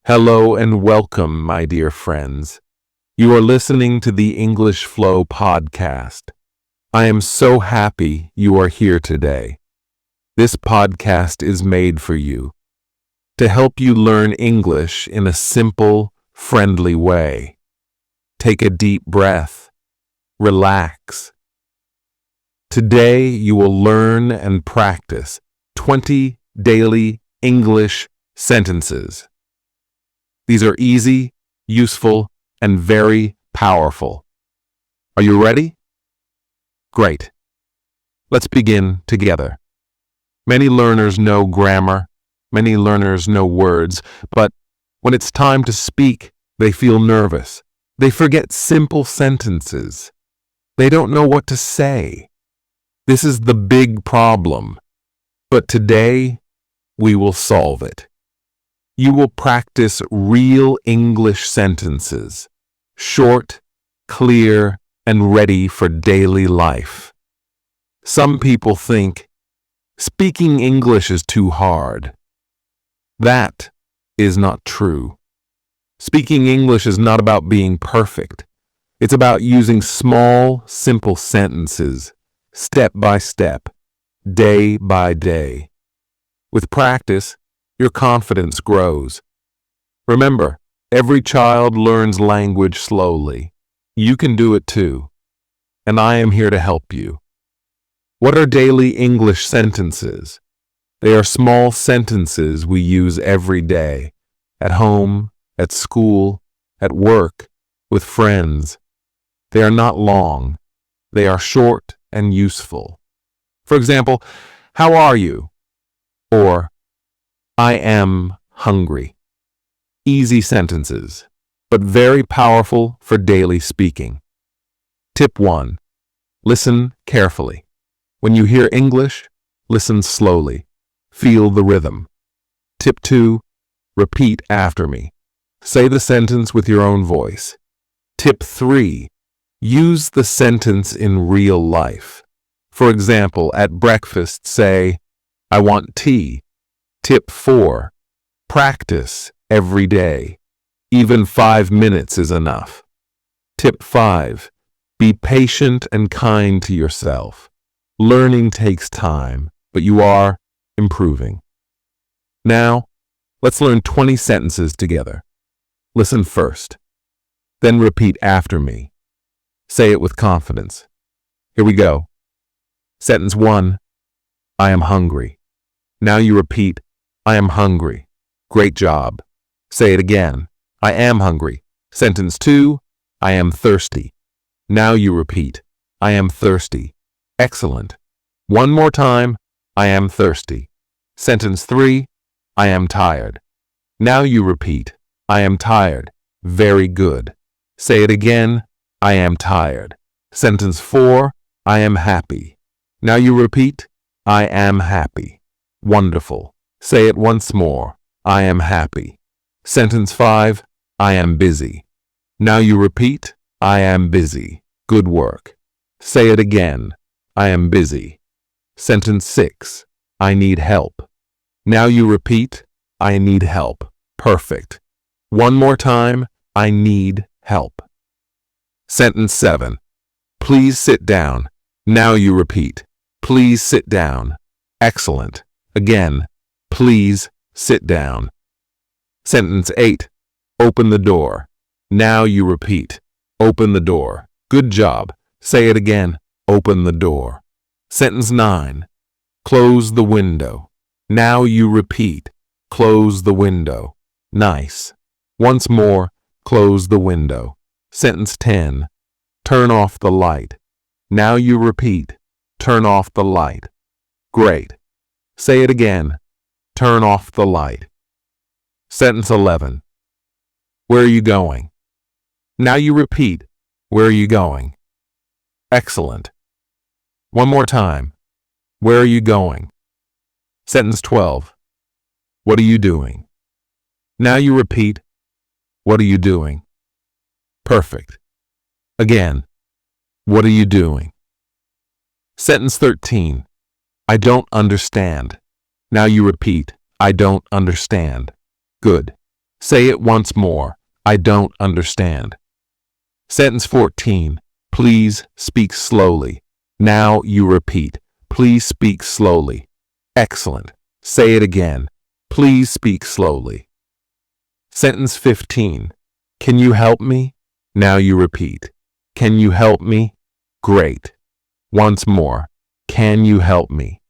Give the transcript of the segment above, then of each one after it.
Hello and welcome, my dear friends. You are listening to the English Flow podcast. I am so happy you are here today. This podcast is made for you to help you learn English in a simple, friendly way. Take a deep breath. Relax. Today you will learn and practice 20 daily English sentences. These are easy, useful, and very powerful. Are you ready? Great. Let's begin together. Many learners know grammar, many learners know words, but when it's time to speak, they feel nervous. They forget simple sentences. They don't know what to say. This is the big problem. But today, we will solve it. You will practice real English sentences, short, clear, and ready for daily life. Some people think speaking English is too hard. That is not true. Speaking English is not about being perfect. It's about using small, simple sentences, step by step, day by day. With practice, your confidence grows. Remember, every child learns language slowly. You can do it too. And I am here to help you. What are daily English sentences? They are small sentences we use every day, at home, at school, at work, with friends. They are not long. They are short and useful. For example, how are you? Or, I am hungry. Easy sentences, but very powerful for daily speaking. Tip 1. Listen carefully. When you hear English, listen slowly. Feel the rhythm. Tip 2. Repeat after me. Say the sentence with your own voice. Tip 3. Use the sentence in real life. For example, at breakfast, say, I want tea. Tip 4. Practice every day. Even 5 minutes is enough. Tip 5. Be patient and kind to yourself. Learning takes time, but you are improving. Now, let's learn 20 sentences together. Listen first. Then repeat after me. Say it with confidence. Here we go. Sentence 1. I am hungry. Now you repeat, I am hungry. Great job. Say it again. I am hungry. Sentence 2. I am thirsty. Now you repeat. I am thirsty. Excellent. One more time. I am thirsty. Sentence 3. I am tired. Now you repeat. I am tired. Very good. Say it again. I am tired. Sentence 4. I am happy. Now you repeat. I am happy. Wonderful. Say it once more. I am happy. Sentence 5. I am busy. Now you repeat. I am busy. Good work. Say it again. I am busy. Sentence 6. I need help. Now you repeat. I need help. Perfect. One more time. I need help. Sentence 7. Please sit down. Now you repeat. Please sit down. Excellent. Again. Please sit down. Sentence 8. Open the door. Now you repeat. Open the door. Good job. Say it again. Open the door. Sentence 9. Close the window. Now you repeat. Close the window. Nice. Once more. Close the window. Sentence 10. Turn off the light. Now you repeat. Turn off the light. Great. Say it again. Turn off the light. Sentence 11. Where are you going? Now you repeat. Where are you going? Excellent. One more time. Where are you going? Sentence 12. What are you doing? Now you repeat. What are you doing? Perfect. Again. What are you doing? Sentence 13. I don't understand. Now you repeat, I don't understand. Good. Say it once more. I don't understand. Sentence 14. Please speak slowly. Now you repeat. Please speak slowly. Excellent. Say it again. Please speak slowly. Sentence 15. Can you help me? Now you repeat. Can you help me? Great. Once more. Can you help me?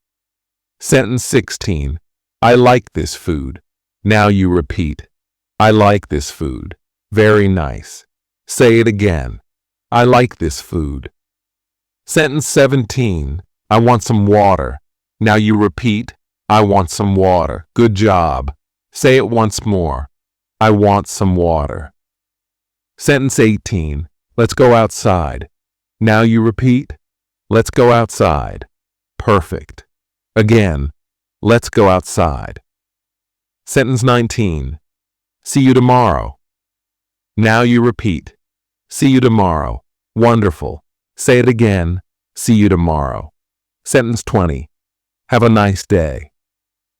Sentence 16. I like this food. Now you repeat. I like this food. Very nice. Say it again. I like this food. Sentence 17. I want some water. Now you repeat. I want some water. Good job. Say it once more. I want some water. Sentence 18. Let's go outside. Now you repeat. Let's go outside. Perfect. Again. Let's go outside. Sentence 19. See you tomorrow. Now you repeat. See you tomorrow. Wonderful. Say it again. See you tomorrow. Sentence 20. Have a nice day.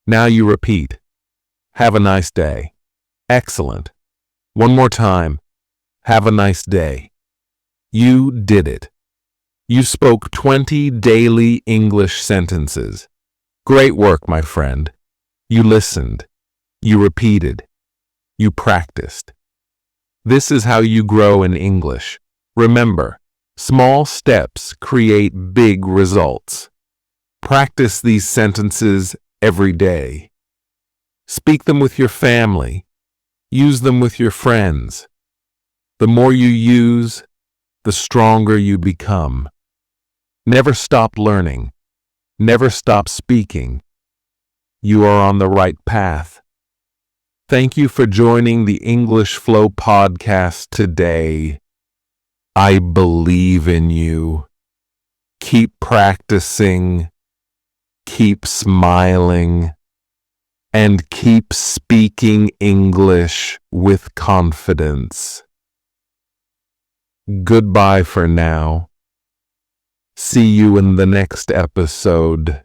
Now you repeat. Have a nice day. Excellent. One more time. Have a nice day. You did it. You spoke 20 daily English sentences. Great work, my friend. You listened. You repeated. You practiced. This is how you grow in English. Remember, small steps create big results. Practice these sentences every day. Speak them with your family. Use them with your friends. The more you use, the stronger you become. Never stop learning. Never stop speaking. You are on the right path. Thank you for joining the English Flow podcast today. I believe in you. Keep practicing. Keep smiling. And keep speaking English with confidence. Goodbye for now. See you in the next episode.